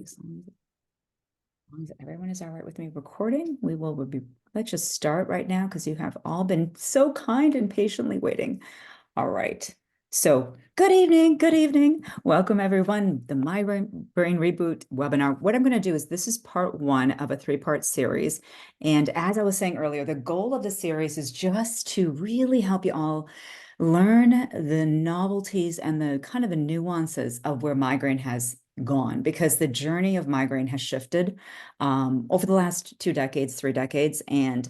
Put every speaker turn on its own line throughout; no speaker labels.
As everyone is all right with me recording, let's just start right now because you have all been so kind and patiently waiting. All right. So good evening. Good evening. Welcome everyone. The Migraine Brain Reboot webinar. What I'm going to do is this is part one of a three-part series. And as I was saying earlier, the goal of the series is just to really help you all learn the novelties and the kind of the nuances of where migraine has gone, because the journey of migraine has shifted over the last 2 decades, 3 decades, and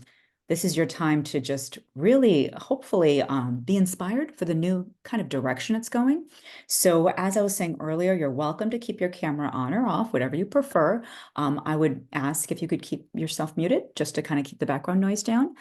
this is your time to just really, hopefully, be inspired for the new kind of direction it's going. So as I was saying earlier, you're welcome to keep your camera on or off, whatever you prefer. I would ask if you could keep yourself muted just to kind of keep the background noise down.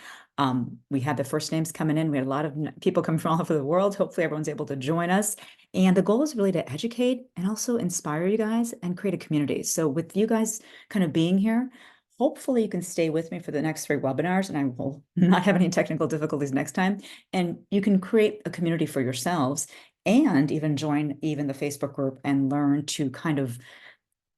We had the first names coming in. We had a lot of people coming from all over the world. Hopefully everyone's able to join us. And the goal is really to educate and also inspire you guys and create a community. So with you guys kind of being here, hopefully you can stay with me for the next 3 webinars and I will not have any technical difficulties next time. And you can create a community for yourselves and even join even the Facebook group and learn to kind of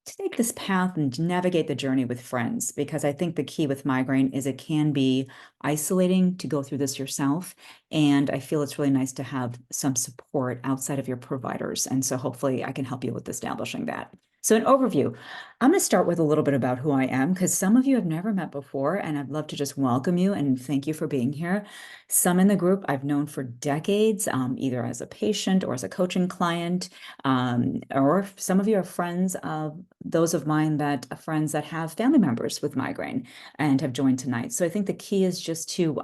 take this path and navigate the journey with friends, because I think the key with migraine is it can be isolating to go through this yourself. And I feel it's really nice to have some support outside of your providers. And so hopefully I can help you with establishing that. So an overview, I'm going to start with a little bit about who I am, because some of you have never met before, and I'd love to just welcome you and thank you for being here. Some in the group I've known for decades, either as a patient or as a coaching client, or some of you are friends of those of mine that friends that have family members with migraine and have joined tonight. So I think the key is just to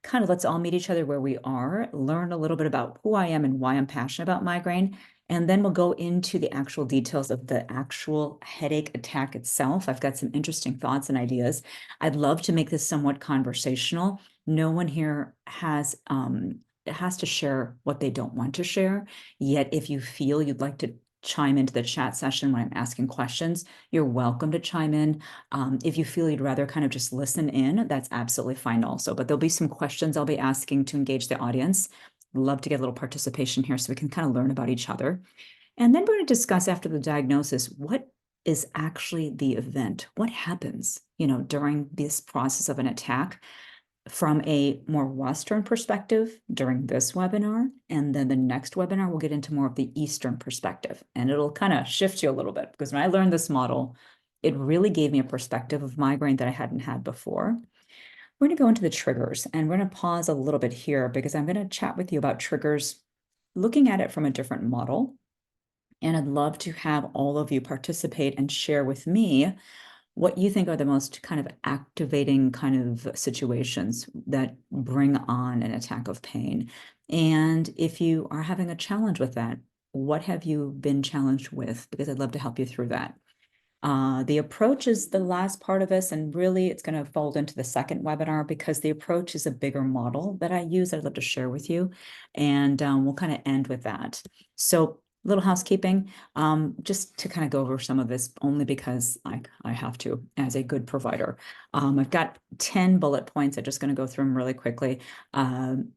kind of let's all meet each other where we are, learn a little bit about who I am and why I'm passionate about migraine. And then we'll go into the actual details of the actual headache attack itself. I've got some interesting thoughts and ideas. I'd love to make this somewhat conversational. No one here has to share what they don't want to share. Yet if you feel you'd like to chime into the chat session when I'm asking questions, you're welcome to chime in. If you feel you'd rather kind of just listen in, that's absolutely fine also. But there'll be some questions I'll be asking to engage the audience. Love to get a little participation here so we can kind of learn about each other. And then we're going to discuss after the diagnosis, what is actually the event? What happens, during this process of an attack? From a more Western perspective during this webinar, and then the next webinar, we'll get into more of the Eastern perspective, and it'll kind of shift you a little bit, because when I learned this model, it really gave me a perspective of migraine that I hadn't had before. We're going to go into the triggers, and we're going to pause a little bit here because I'm going to chat with you about triggers, looking at it from a different model. And I'd love to have all of you participate and share with me what you think are the most kind of activating kind of situations that bring on an attack of pain. And if you are having a challenge with that, what have you been challenged with? Because I'd love to help you through that. The approach is the last part of this, and really it's going to fold into the second webinar because the approach is a bigger model that I use that I'd love to share with you. And we'll kind of end with that. So little housekeeping, just to kind of go over some of this only because I have to as a good provider. I've got 10 bullet points. I'm just going to go through them really quickly.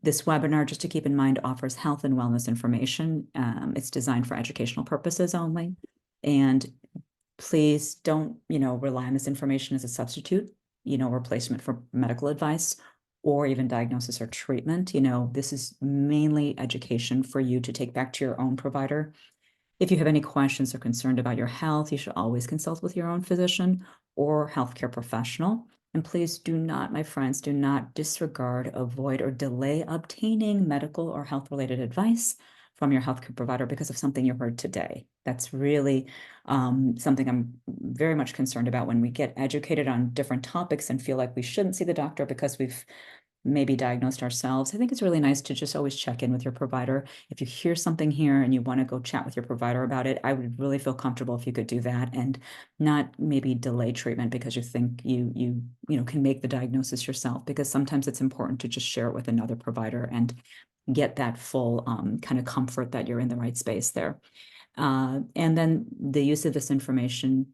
This webinar, just to keep in mind, offers health and wellness information. It's designed for educational purposes only. And please don't, rely on this information as a substitute, replacement for medical advice or even diagnosis or treatment. This is mainly education for you to take back to your own provider. If you have any questions or concerned about your health, you should always consult with your own physician or healthcare professional. And please do not, my friends, do not disregard, avoid, or delay obtaining medical or health-related advice from your healthcare provider because of something you heard today. That's really something I'm very much concerned about when we get educated on different topics and feel like we shouldn't see the doctor because we've maybe diagnosed ourselves. I think it's really nice to just always check in with your provider. If you hear something here and you want to go chat with your provider about it, I would really feel comfortable if you could do that and not maybe delay treatment because you think you can make the diagnosis yourself, because sometimes it's important to just share it with another provider and get that full kind of comfort that you're in the right space there. And then the use of this information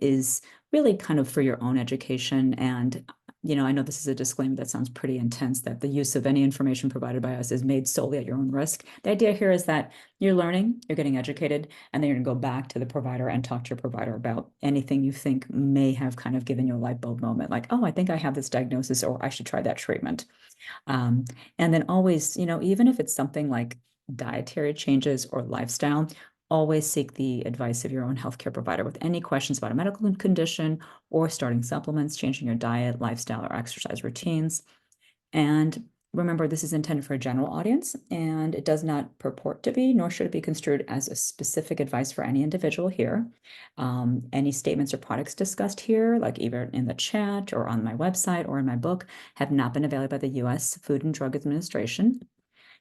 is really kind of for your own education. And I know this is a disclaimer that sounds pretty intense, that the use of any information provided by us is made solely at your own risk. The idea here is that you're learning, you're getting educated, and then you're gonna go back to the provider and talk to your provider about anything you think may have kind of given you a light bulb moment, like, oh, I think I have this diagnosis, or I should try that treatment. Um, and then always, even if it's something like dietary changes or lifestyle, always seek the advice of your own healthcare provider with any questions about a medical condition or starting supplements, changing your diet, lifestyle, or exercise routines. And remember, this is intended for a general audience, and it does not purport to be, nor should it be construed as a specific advice for any individual here. Any statements or products discussed here, like either in the chat or on my website or in my book, have not been evaluated by the U.S. Food and Drug Administration.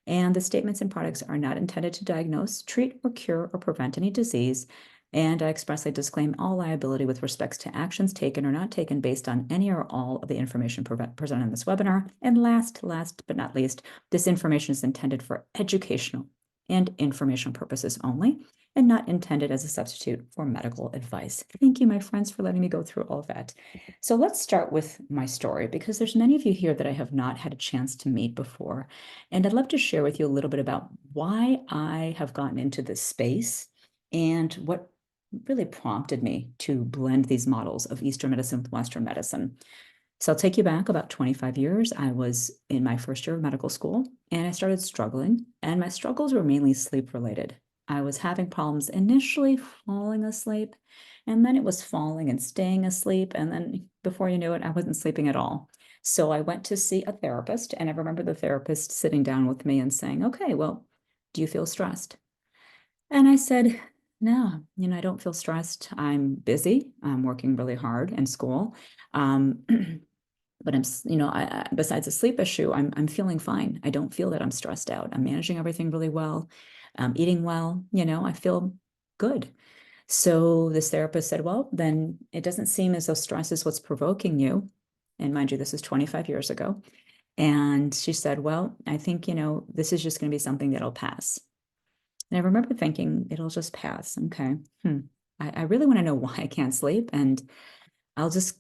And the statements and products are not intended to diagnose, treat, or cure or prevent any disease. And I expressly disclaim all liability with respects to actions taken or not taken based on any or all of the information presented in this webinar. And last but not least, this information is intended for educational and informational purposes only, and not intended as a substitute for medical advice. Thank you, my friends, for letting me go through all of that. So let's start with my story, because there's many of you here that I have not had a chance to meet before. And I'd love to share with you a little bit about why I have gotten into this space and what really prompted me to blend these models of Eastern medicine with Western medicine. So I'll take you back about 25 years. I was in my first year of medical school and I started struggling, and my struggles were mainly sleep related. I was having problems initially falling asleep, and then it was falling and staying asleep. And then before you knew it, I wasn't sleeping at all. So I went to see a therapist, and I remember the therapist sitting down with me and saying, okay, well, do you feel stressed? And I said, no, I don't feel stressed. I'm busy. I'm working really hard in school. Um, but besides the sleep issue, I'm feeling fine. I don't feel that I'm stressed out. I'm managing everything really well. I'm eating well. I feel good. So this therapist said, well, then it doesn't seem as though stress is what's provoking you. And mind you, this is 25 years ago. And she said, well, I think, this is just going to be something that'll pass. And I remember thinking, it'll just pass. Okay. I really want to know why I can't sleep. And I'll just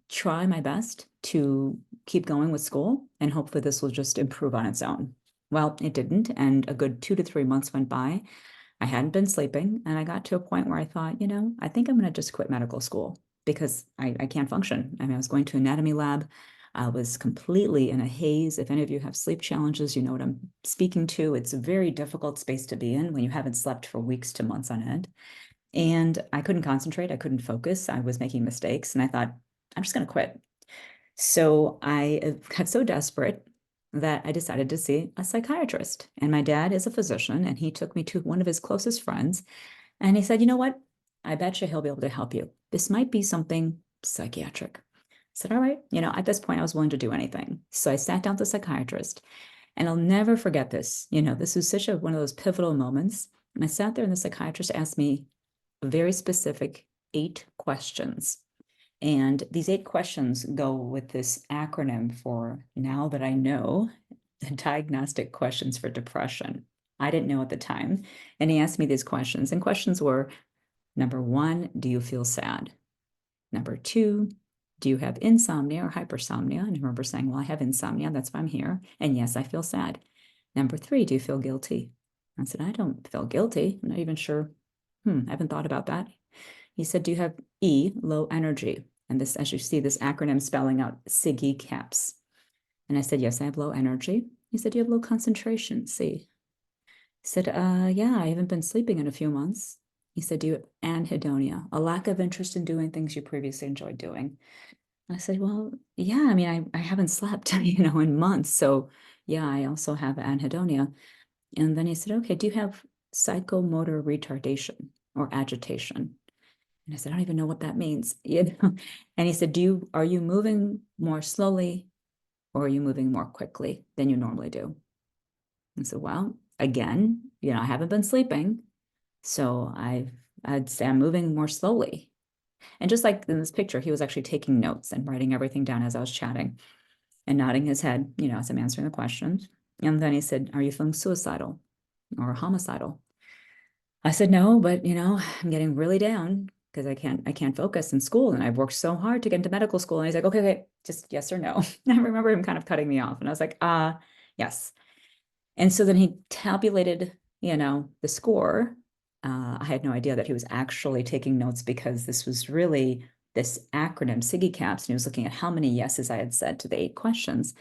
try my best to keep going with school, and hopefully this will just improve on its own. Well, it didn't. And a good 2 to 3 months went by. I hadn't been sleeping, and I got to a point where I thought, I think I'm going to just quit medical school because I can't function. I mean, I was going to anatomy lab. I was completely in a haze. If any of you have sleep challenges, you know what I'm speaking to. It's a very difficult space to be in when you haven't slept for weeks to months on end. And I couldn't concentrate. I couldn't focus. I was making mistakes. And I thought, I'm just going to quit. So I got so desperate that I decided to see a psychiatrist. And my dad is a physician, and he took me to one of his closest friends. And he said, you know what? I bet you he'll be able to help you. This might be something psychiatric. I said, all right. At this point, I was willing to do anything. So I sat down with the psychiatrist, and I'll never forget this. This was such one of those pivotal moments. And I sat there, and the psychiatrist asked me very specific 8 questions. And these 8 questions go with this acronym for, now that I know, the diagnostic questions for depression. I didn't know at the time. And he asked me these questions. And questions were, number 1, do you feel sad? Number 2, do you have insomnia or hypersomnia? And I remember saying, well, I have insomnia. That's why I'm here. And yes, I feel sad. Number 3, do you feel guilty? I said, I don't feel guilty. I'm not even sure. I haven't thought about that. He said, do you have E, low energy? And this, as you see, this acronym spelling out SIGE caps. And I said, yes, I have low energy. He said, do you have low concentration? C. He said, yeah, I haven't been sleeping in a few months. He said, do you have anhedonia, a lack of interest in doing things you previously enjoyed doing? I said, well, yeah, I mean, I haven't slept, in months. So yeah, I also have anhedonia. And then he said, okay, do you have psychomotor retardation or agitation? And I said, I don't even know what that means. And he said, are you moving more slowly, or are you moving more quickly than you normally do? And so, well, again, I haven't been sleeping. So I'd say I'm moving more slowly. And just like in this picture, he was actually taking notes and writing everything down as I was chatting and nodding his head, as I'm answering the questions. And then he said, are you feeling suicidal or homicidal? I said, no, but, I'm getting really down because I can't focus in school, and I've worked so hard to get into medical school. And he's like, okay, just yes or no. I remember him kind of cutting me off, and I was like, yes. And so then he tabulated, the score. I had no idea that he was actually taking notes, because this was really this acronym, SIGI CAPS, and he was looking at how many yeses I had said to the 8 questions.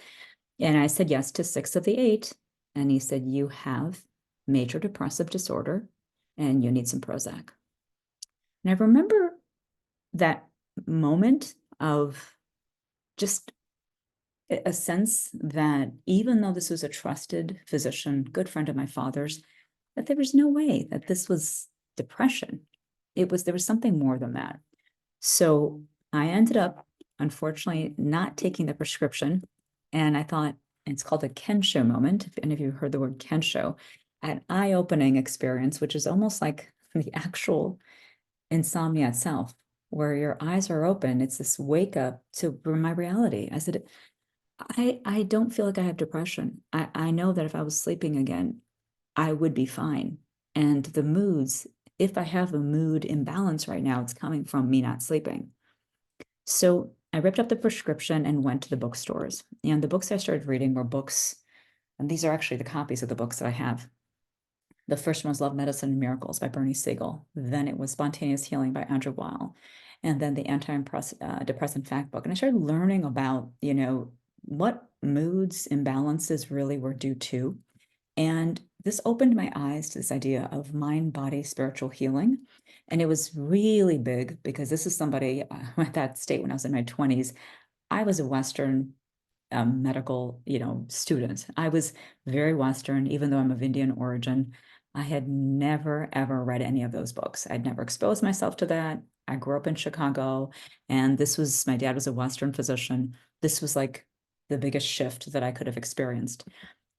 And I said yes to 6 of the 8. And he said, you have major depressive disorder and you need some Prozac. And I remember that moment of just a sense that even though this was a trusted physician, good friend of my father's, that there was no way that this was depression. There was something more than that. So I ended up, unfortunately, not taking the prescription. And I thought, it's called a Kensho moment. If any of you heard the word Kensho, an eye-opening experience, which is almost like the actual insomnia itself, where your eyes are open. It's this wake up to my reality. I said, I don't feel like I have depression. I know that if I was sleeping again, I would be fine. And the moods, if I have a mood imbalance right now, it's coming from me not sleeping. So I ripped up the prescription and went to the bookstores. And the books I started reading were books, and these are actually the copies of the books that I have. The first one was Love, Medicine, and Miracles by Bernie Siegel. Then it was Spontaneous Healing by Andrew Weil. And then the Anti-Depressant Fact Book. And I started learning about, what moods imbalances really were due to. And this opened my eyes to this idea of mind, body, spiritual healing. And it was really big, because this is somebody at that state when I was in my 20s. I was a Western medical, student. I was very Western, even though I'm of Indian origin. I had never, ever read any of those books. I'd never exposed myself to that. I grew up in Chicago, and my dad was a Western physician. This was like the biggest shift that I could have experienced.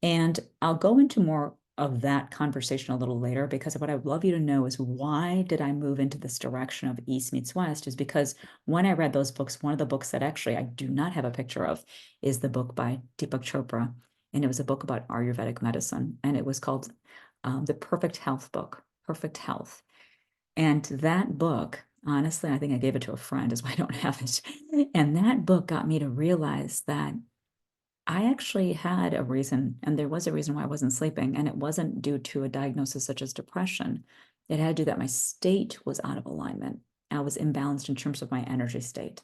And I'll go into more of that conversation a little later, because what I would love you to know is, why did I move into this direction of East meets West, is because when I read those books, one of the books that actually I do not have a picture of is the book by Deepak Chopra. And it was a book about Ayurvedic medicine. And it was called The Perfect Health Book, Perfect Health. And that book, honestly, I think I gave it to a friend, is why I don't have it. And that book got me to realize that I actually had a reason, and there was a reason why I wasn't sleeping, and it wasn't due to a diagnosis such as depression. It had to do that my state was out of alignment. I was imbalanced in terms of my energy state.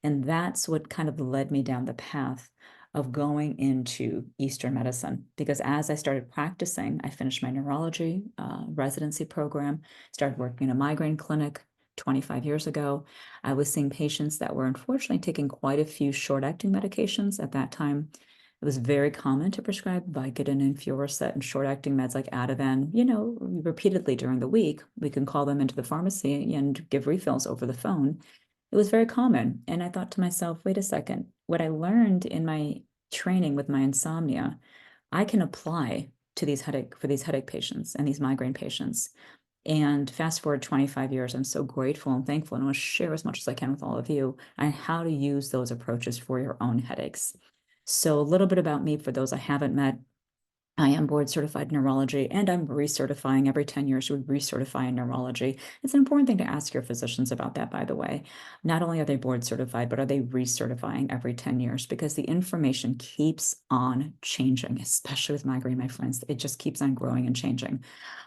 And that's what kind of led me down the path of going into Eastern medicine. Because as I started practicing, I finished my neurology residency program, started working in a migraine clinic 25 years ago. I was seeing patients that were unfortunately taking quite a few short-acting medications. At that time, it was very common to prescribe Vicodin and Fioricet and short-acting meds like Ativan, repeatedly during the week. We can call them into the pharmacy and give refills over the phone. It was very common. And I thought to myself, wait a second, what I learned in my training with my insomnia, I can apply to these headache patients and these migraine patients. And fast forward 25 years, I'm so grateful and thankful, and I want to share as much as I can with all of you on how to use those approaches for your own headaches. So a little bit about me for those I haven't met. I am board certified in neurology, and I'm recertifying every 10 years. We recertify in neurology. It's an important thing to ask your physicians about that, by the way. Not only are they board certified, but are they recertifying every 10 years? Because the information keeps on changing, especially with migraine, my friends. It just keeps on growing and changing.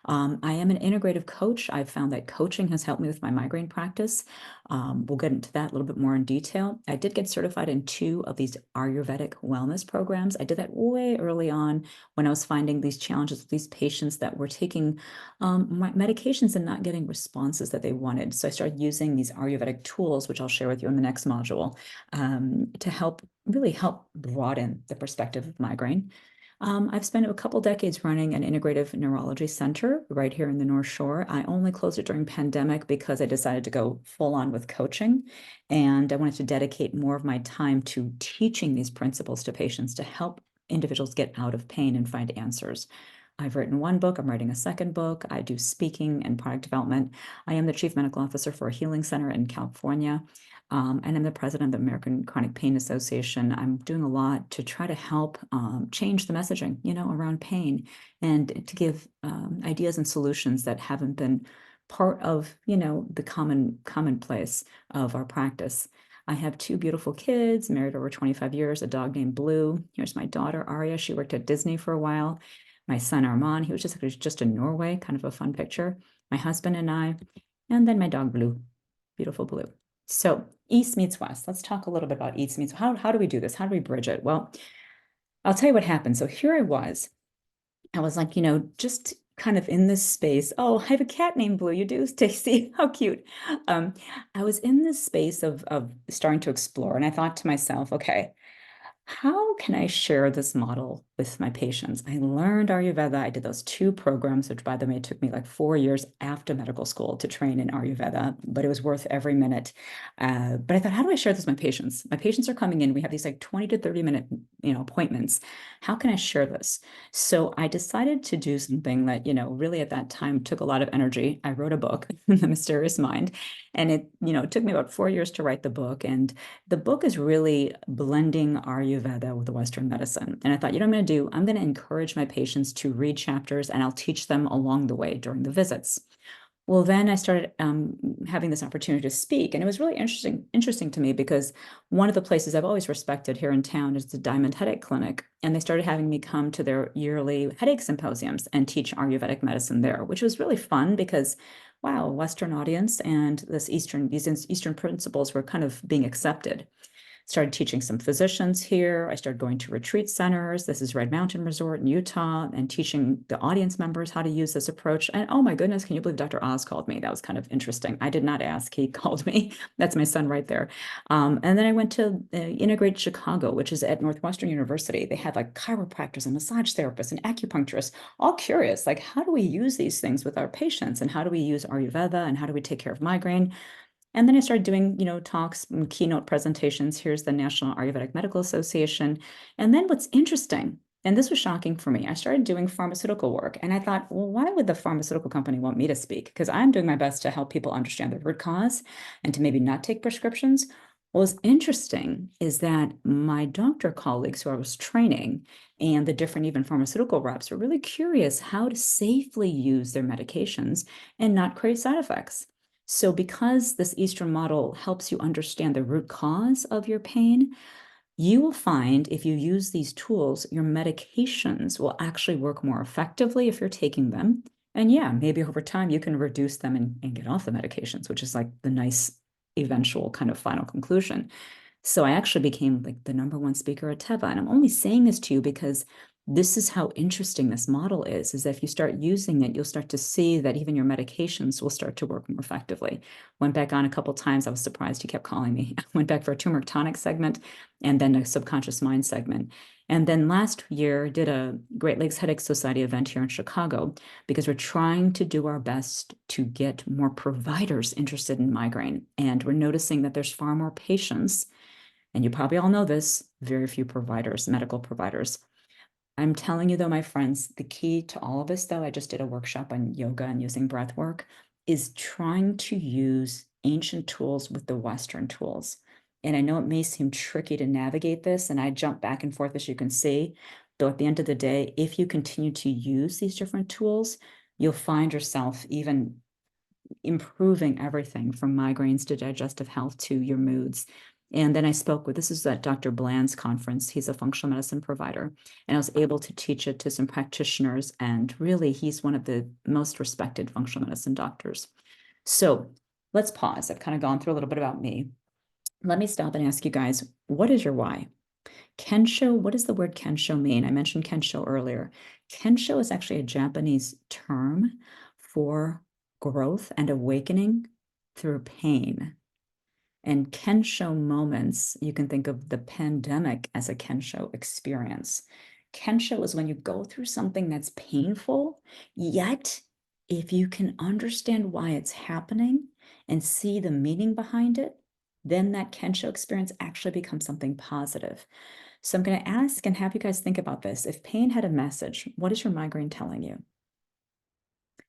I am an integrative coach. I've found that coaching has helped me with my migraine practice. We'll get into that a little bit more in detail. I did get certified in 2 of these Ayurvedic wellness programs. I did that way early on when I was finding these challenges with these patients that were taking medications and not getting responses that they wanted. So I started using these Ayurvedic tools, which I'll share with you in the next module, to really help broaden the perspective of migraine. I've spent a couple decades running an integrative neurology center right here in the North Shore. I only closed it during pandemic because I decided to go full on with coaching, and I wanted to dedicate more of my time to teaching these principles to patients to help individuals get out of pain and find answers. I've written 1 book. I'm writing a 2nd book. I do speaking and product development. I am the chief medical officer for a healing center in California. And I'm the president of the American Chronic Pain Association. I'm doing a lot to try to help change the messaging, around pain, and to give ideas and solutions that haven't been part of, the commonplace of our practice. I have two beautiful kids, married over 25 years, a dog named Blue. Here's my daughter, Aria. She worked at Disney for a while. My son, Armand, he was just in Norway, kind of a fun picture. My husband and I, and then my dog, Blue, beautiful Blue. So East meets West. Let's talk a little bit about East meets. How do we do this? How do we bridge it? Well, I'll tell you what happened. So here I was like, just kind of in this space. Oh, I have a cat named Blue. You do, Stacy? How cute. I was in this space of starting to explore, and I thought to myself, okay, how can I share this model with my patients? I learned Ayurveda. I did those two programs, which, by the way, took me like 4 years after medical school to train in Ayurveda, but it was worth every minute. But I thought, how do I share this with my patients? My patients are coming in. We have these like 20 to 30 minute, appointments. How can I share this? So I decided to do something that, really at that time took a lot of energy. I wrote a book, The Mysterious Mind, and it, took me about 4 years to write the book. And the book is really blending Ayurveda with the Western medicine. And I thought, I'm going to do? I'm going to encourage my patients to read chapters, and I'll teach them along the way during the visits. Well, then I started having this opportunity to speak, and it was really interesting to me because one of the places I've always respected here in town is the Diamond Headache Clinic, and they started having me come to their yearly headache symposiums and teach Ayurvedic medicine there, which was really fun because, wow, Western audience and these Eastern principles were kind of being accepted. Started teaching some physicians here. I started going to retreat centers. This is Red Mountain Resort in Utah, and teaching the audience members how to use this approach. And oh my goodness, can you believe Dr. Oz called me? That was kind of interesting. I did not ask. He called me. That's my son right there. And then I went to Integrate Chicago, which is at Northwestern University. They had like chiropractors and massage therapists and acupuncturists, all curious, like, how do we use these things with our patients? And how do we use Ayurveda? And how do we take care of migraine? And then I started doing, talks and keynote presentations. Here's the National Ayurvedic Medical Association. And then what's interesting, and this was shocking for me, I started doing pharmaceutical work. And I thought, well, why would the pharmaceutical company want me to speak? Because I'm doing my best to help people understand the root cause and to maybe not take prescriptions. What was interesting is that my doctor colleagues who I was training and the different even pharmaceutical reps were really curious how to safely use their medications and not create side effects. So because this Eastern model helps you understand the root cause of your pain, you will find if you use these tools, your medications will actually work more effectively if you're taking them. And yeah, maybe over time you can reduce them and get off the medications, which is like the nice eventual kind of final conclusion. So I actually became like the #1 speaker at Teva. And I'm only saying this to you because this is how interesting this model is that if you start using it, you'll start to see that even your medications will start to work more effectively. Went back on a couple of times. I was surprised he kept calling me. Went back for a turmeric tonic segment and then a subconscious mind segment. And then last year did a Great Lakes Headache Society event here in Chicago because we're trying to do our best to get more providers interested in migraine. And we're noticing that there's far more patients, and you probably all know this, very few providers, medical providers. I'm telling you though, my friends, the key to all of this though, I just did a workshop on yoga and using breath work, is trying to use ancient tools with the Western tools. And I know it may seem tricky to navigate this, and I jump back and forth as you can see, though at the end of the day, if you continue to use these different tools, you'll find yourself even improving everything from migraines to digestive health to your moods. And then I spoke with, this is at Dr. Bland's conference. He's a functional medicine provider, and I was able to teach it to some practitioners. And really, he's one of the most respected functional medicine doctors. So let's pause. I've kind of gone through a little bit about me. Let me stop and ask you guys, what is your why? Kensho, what does the word Kensho mean? I mentioned Kensho earlier. Kensho is actually a Japanese term for growth and awakening through pain. And Kensho moments, you can think of the pandemic as a Kensho experience. Kensho is when you go through something that's painful, yet if you can understand why it's happening and see the meaning behind it, then that Kensho experience actually becomes something positive. So I'm going to ask and have you guys think about this. If pain had a message, what is your migraine telling you?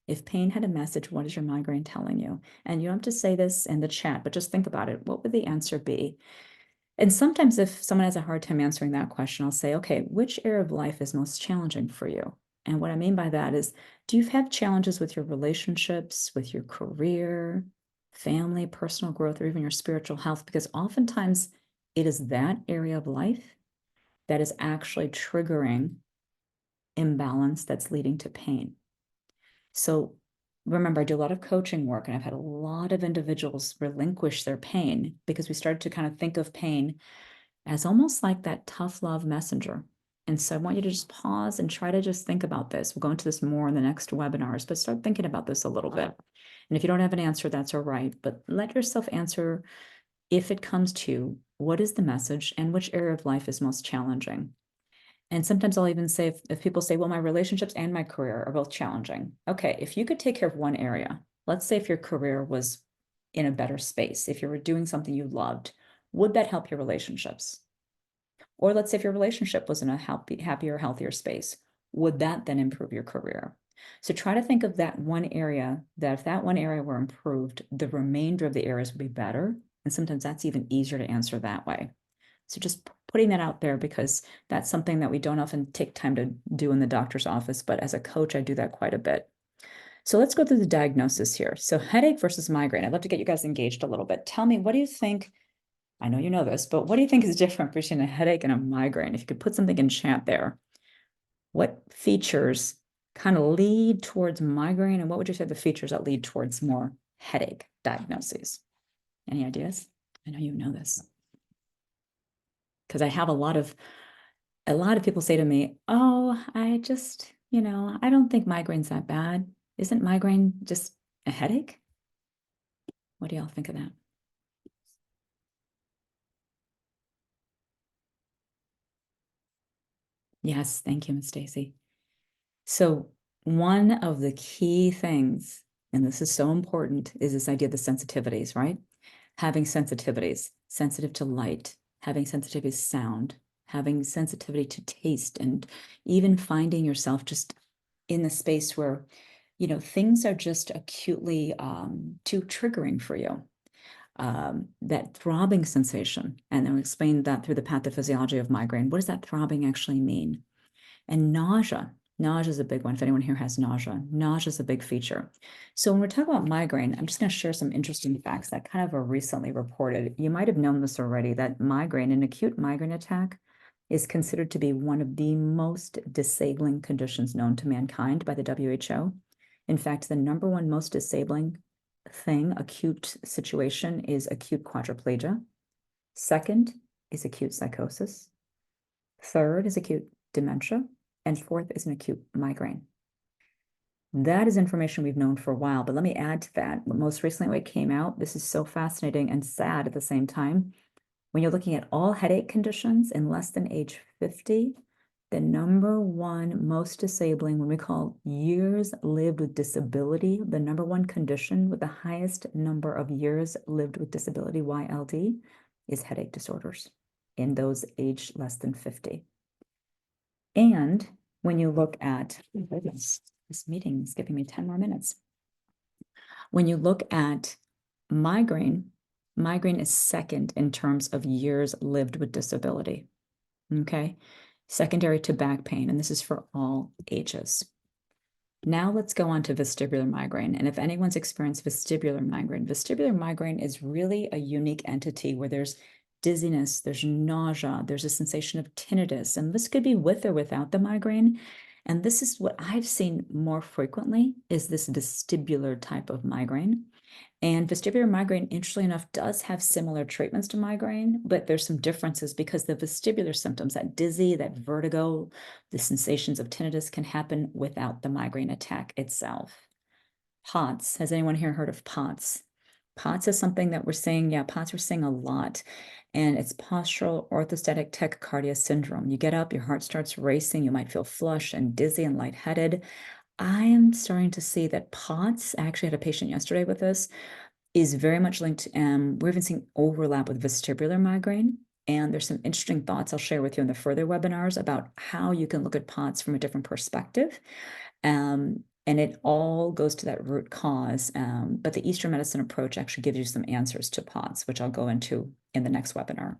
If pain had a message, what is your migraine telling you? And you don't have to say this in the chat, but just think about it. What would the answer be? And sometimes if someone has a hard time answering that question, I'll say, okay, which area of life is most challenging for you? And what I mean by that is, do you have challenges with your relationships, with your career, family, personal growth, or even your spiritual health? Because oftentimes it is that area of life that is actually triggering imbalance that's leading to pain. So remember, I do a lot of coaching work, and I've had a lot of individuals relinquish their pain because we started to kind of think of pain as almost like that tough love messenger. And so I want you to just pause and try to just think about this. We'll go into this more in the next webinars, but start thinking about this a little bit. And if you don't have an answer, that's all right. But let yourself answer, if it comes to, what is the message and which area of life is most challenging? And sometimes I'll even say, if people say, well, my relationships and my career are both challenging. Okay, if you could take care of one area, let's say if your career was in a better space, if you were doing something you loved, would that help your relationships? Or let's say if your relationship was in a happier, healthier space, would that then improve your career? So try to think of that one area, that if that one area were improved, the remainder of the areas would be better. And sometimes that's even easier to answer that way. So just putting that out there, because that's something that we don't often take time to do in the doctor's office, but as a coach, I do that quite a bit. So let's go through the diagnosis here. So headache versus migraine. I'd love to get you guys engaged a little bit. Tell me, what do you think? I know you know this, but what do you think is different between a headache and a migraine? If you could put something in chat there, what features kind of lead towards migraine, and what would you say the features that lead towards more headache diagnoses? Any ideas? I know you know this, because I have a lot of people say to me, oh, I just, I don't think migraine's that bad. Isn't migraine just a headache? What do y'all think of that? Yes, thank you, Ms. Stacy. So one of the key things, and this is so important, is this idea of the sensitivities, right? Having sensitivities, sensitive to light, having sensitivity to sound, having sensitivity to taste, and even finding yourself just in the space where, things are just acutely too triggering for you. That throbbing sensation, and I'll explain that through the pathophysiology of migraine. What does that throbbing actually mean? And nausea. Nausea is a big one. If anyone here has nausea, nausea is a big feature. So when we're talking about migraine, I'm just going to share some interesting facts that kind of are recently reported. You might have known this already, that migraine, an acute migraine attack, is considered to be one of the most disabling conditions known to mankind by the WHO. In fact, the number one most disabling thing, acute situation, is acute quadriplegia. Second is acute psychosis. Third is acute dementia. And fourth is an acute migraine. That is information we've known for a while, but let me add to that. Most recently, what came out, this is so fascinating and sad at the same time. When you're looking at all headache conditions in less than age 50, the number one most disabling, when we call years lived with disability, the number one condition with the highest number of years lived with disability, YLD, is headache disorders in those aged less than 50. And when you look at, this meeting is giving me 10 more minutes. When you look at migraine, migraine is second in terms of years lived with disability, okay? Secondary to back pain, and this is for all ages. Now let's go on to vestibular migraine. And if anyone's experienced vestibular migraine is really a unique entity where there's dizziness, there's nausea, there's a sensation of tinnitus, and this could be with or without the migraine. And this is what I've seen more frequently, is this vestibular type of migraine. And vestibular migraine, interestingly enough, does have similar treatments to migraine, but there's some differences because the vestibular symptoms, that dizzy, that vertigo, the sensations of tinnitus, can happen without the migraine attack itself. POTS, has anyone here heard of POTS? POTS is something that we're seeing, POTS we're seeing a lot, and it's postural orthostatic tachycardia syndrome. You get up, your heart starts racing, you might feel flush and dizzy and lightheaded. I am starting to see that POTS, I actually had a patient yesterday with this, is very much linked, we're even seeing overlap with vestibular migraine. And there's some interesting thoughts I'll share with you in the further webinars about how you can look at POTS from a different perspective. And it all goes to that root cause. But the Eastern medicine approach actually gives you some answers to POTS, which I'll go into in the next webinar.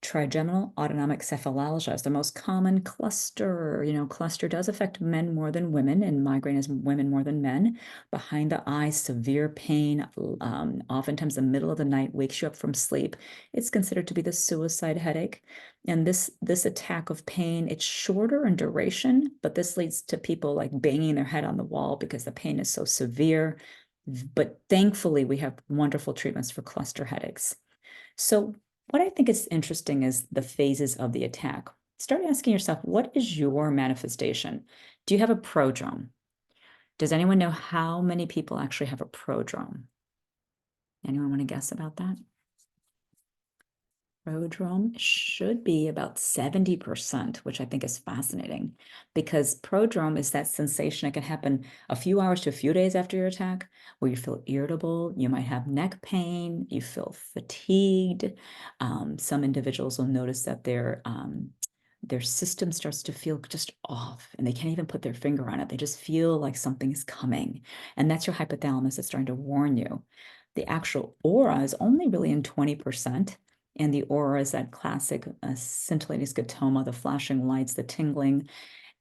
Trigeminal autonomic cephalalgia is the most common cluster. Cluster does affect men more than women, and migraine is women more than men. Behind the eyes, severe pain, oftentimes the middle of the night wakes you up from sleep. It's considered to be the suicide headache. And this attack of pain, it's shorter in duration, but this leads to people like banging their head on the wall because the pain is so severe. But thankfully, we have wonderful treatments for cluster headaches. So what I think is interesting is the phases of the attack. Start asking yourself, what is your manifestation? Do you have a prodrome? Does anyone know how many people actually have a prodrome? Anyone want to guess about that? Prodrome should be about 70%, which I think is fascinating because prodrome is that sensation that can happen a few hours to a few days after your attack, where you feel irritable, you might have neck pain, you feel fatigued. Some individuals will notice that their system starts to feel just off and they can't even put their finger on it. They just feel like something is coming. And that's your hypothalamus that's trying to warn you. The actual aura is only really in 20%. And the aura is that classic scintillating scotoma, the flashing lights, the tingling,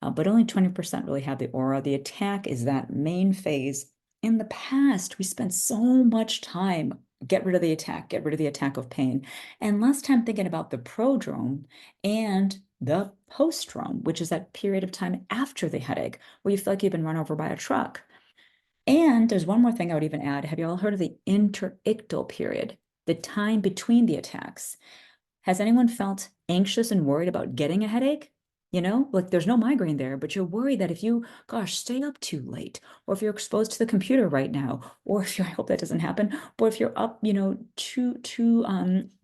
but only 20% really have the aura. The attack is that main phase. In the past, we spent so much time get rid of the attack of pain, and less time thinking about the prodrome and the postdrome, which is that period of time after the headache where you feel like you've been run over by a truck. And there's one more thing I would even add. Have you all heard of the interictal period, the time between the attacks? Has anyone felt anxious and worried about getting a headache? Like there's no migraine there, but you're worried that if you, gosh, stay up too late, or if you're exposed to the computer right now, or if you, I hope that doesn't happen, or if you're up, too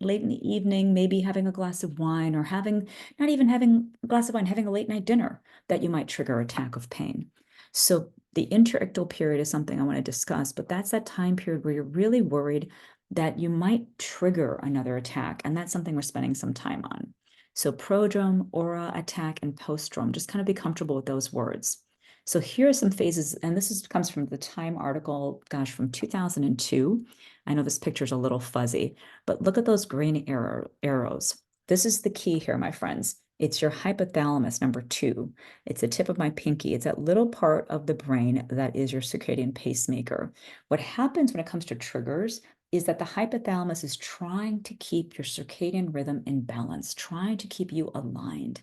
late in the evening, maybe having a glass of wine, or not even having a glass of wine, having a late night dinner, that you might trigger attack of pain. So the interictal period is something I want to discuss, but that's that time period where you're really worried that you might trigger another attack. And that's something we're spending some time on. So prodrome, aura, attack, and postdrome, just kind of be comfortable with those words. So here are some phases, and comes from the Time article, gosh, from 2002. I know this picture is a little fuzzy, but look at those green arrows. This is the key here, my friends. It's your hypothalamus, number 2. It's the tip of my pinky. It's that little part of the brain that is your circadian pacemaker. What happens when it comes to triggers is that the hypothalamus is trying to keep your circadian rhythm in balance, trying to keep you aligned.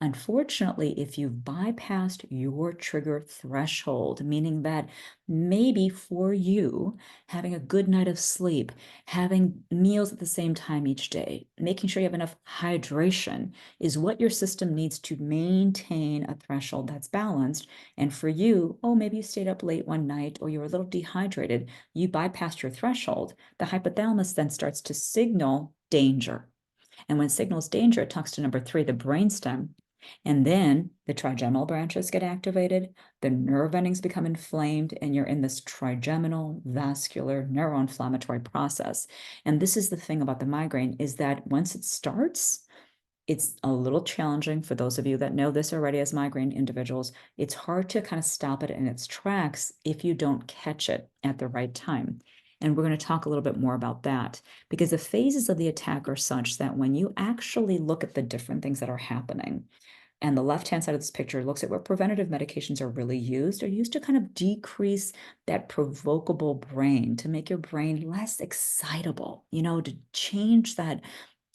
Unfortunately, if you've bypassed your trigger threshold, meaning that maybe for you, having a good night of sleep, having meals at the same time each day, making sure you have enough hydration is what your system needs to maintain a threshold that's balanced. And for you, maybe you stayed up late one night or you were a little dehydrated, you bypassed your threshold. The hypothalamus then starts to signal danger. And when it signals danger, it talks to number 3, the brainstem. And then the trigeminal branches get activated, the nerve endings become inflamed, and you're in this trigeminal vascular neuroinflammatory process. And this is the thing about the migraine, is that once it starts, it's a little challenging for those of you that know this already as migraine individuals. It's hard to kind of stop it in its tracks if you don't catch it at the right time. And we're going to talk a little bit more about that because the phases of the attack are such that when you actually look at the different things that are happening, and the left-hand side of this picture looks at where preventative medications are really used. They're used to kind of decrease that provocable brain, to make your brain less excitable, to change that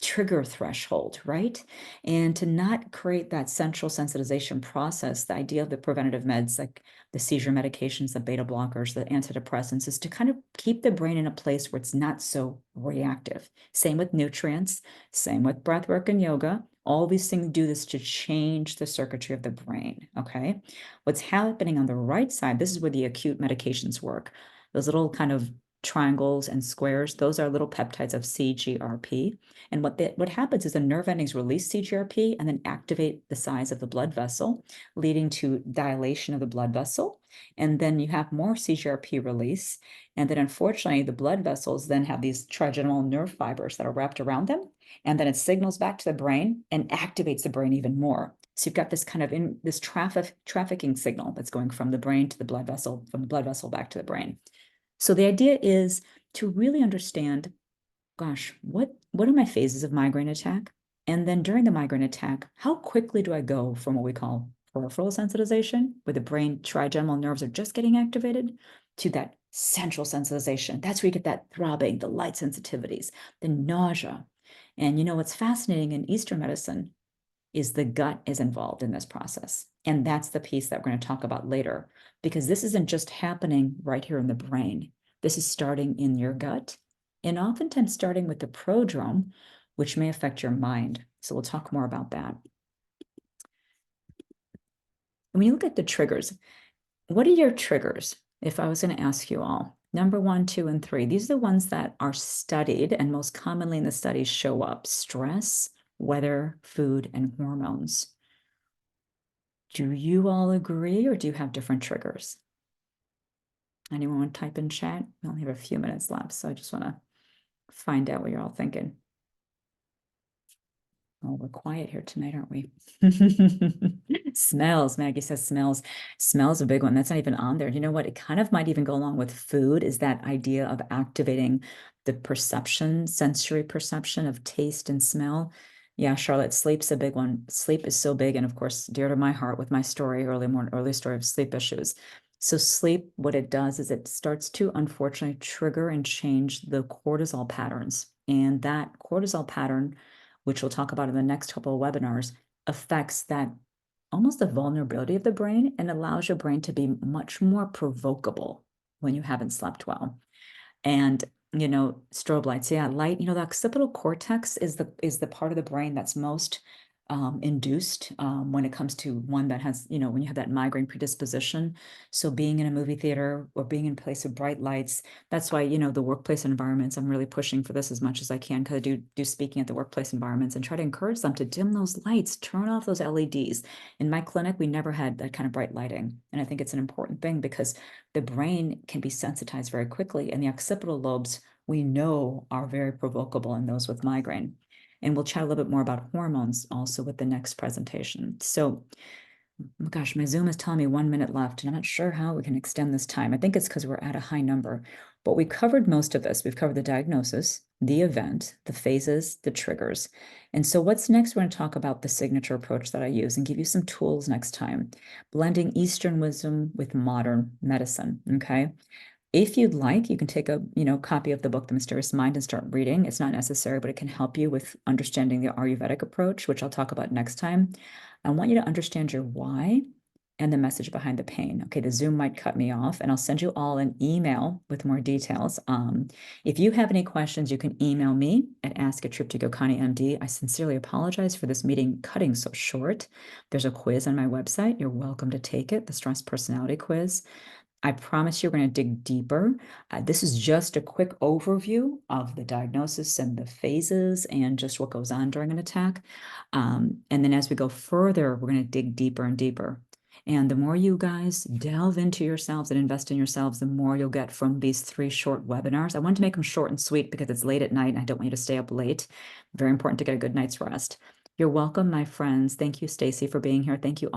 trigger threshold, right? And to not create that central sensitization process. The idea of the preventative meds, like the seizure medications, the beta blockers, the antidepressants, is to kind of keep the brain in a place where it's not so reactive. Same with nutrients, same with breath work and yoga. All these things do this to change the circuitry of the brain, okay? What's happening on the right side, this is where the acute medications work. Those little kind of triangles and squares, those are little peptides of CGRP. And what happens is the nerve endings release CGRP and then activate the size of the blood vessel, leading to dilation of the blood vessel. And then you have more CGRP release. And then unfortunately, the blood vessels then have these trigeminal nerve fibers that are wrapped around them. And then it signals back to the brain and activates the brain even more. So you've got this kind of this trafficking signal that's going from the brain to the blood vessel, from the blood vessel back to the brain. So the idea is to really understand, gosh, what are my phases of migraine attack? And then during the migraine attack, how quickly do I go from what we call peripheral sensitization, where the brain trigeminal nerves are just getting activated, to that central sensitization? That's where you get that throbbing, the light sensitivities, the nausea. And you know what's fascinating in Eastern medicine is the gut is involved in this process. And that's the piece that we're going to talk about later, because this isn't just happening right here in the brain. This is starting in your gut and oftentimes starting with the prodrome, which may affect your mind. So we'll talk more about that. When you look at the triggers, what are your triggers? If I was going to ask you all, number 1, 2, and 3, these are the ones that are studied and most commonly in the studies show up: stress, weather, food, and hormones. Do you all agree, or do you have different triggers? Anyone want to type in chat? We only have a few minutes left, so I just want to find out what you're all thinking. Oh, we're quiet here tonight, aren't we? Smells. Maggie says smells. Smells a big one. That's not even on there. You know what? It kind of might even go along with food, is that idea of activating the perception, sensory perception of taste and smell. Yeah, Charlotte, sleep's a big one. Sleep is so big, and of course, dear to my heart with my story, early story of sleep issues. So sleep, what it does is it starts to unfortunately trigger and change the cortisol patterns. And that cortisol pattern, which we'll talk about in the next couple of webinars, affects that almost the vulnerability of the brain and allows your brain to be much more provocable when you haven't slept well. And you know, strobe lights, yeah, light, you know, the occipital cortex is the part of the brain that's most induced when it comes to one that has, you know, when you have that migraine predisposition. So being in a movie theater or being in a place with bright lights, that's why, you know, the workplace environments, I'm really pushing for this as much as I can, because I do speaking at the workplace environments and try to encourage them to dim those lights, turn off those LEDs. In my clinic, we never had that kind of bright lighting. And I think it's an important thing because the brain can be sensitized very quickly, and the occipital lobes we know are very provocable in those with migraine. And we'll chat a little bit more about hormones also with the next presentation. So, oh gosh, my Zoom is telling me 1 minute left, and I'm not sure how we can extend this time. I think it's because we're at a high number, but we covered most of this. We've covered the diagnosis, the event, the phases, the triggers. And so what's next? We're going to talk about the signature approach that I use and give you some tools next time, blending Eastern wisdom with modern medicine, okay? If you'd like, you can take a, you know, copy of the book, The Mysterious Mind, and start reading. It's not necessary, but it can help you with understanding the Ayurvedic approach, which I'll talk about next time. I want you to understand your why and the message behind the pain. Okay, the Zoom might cut me off, and I'll send you all an email with more details. If you have any questions, you can email me at ask@triptygokani.md. I sincerely apologize for this meeting cutting so short. There's a quiz on my website. You're welcome to take it, the Stress Personality Quiz. I promise you we're going to dig deeper. This is just a quick overview of the diagnosis and the phases and just what goes on during an attack. And then as we go further, we're going to dig deeper and deeper. And the more you guys delve into yourselves and invest in yourselves, the more you'll get from these 3 short webinars. I wanted to make them short and sweet because it's late at night and I don't want you to stay up late. Very important to get a good night's rest. You're welcome, my friends. Thank you, Stacy, for being here. Thank you all.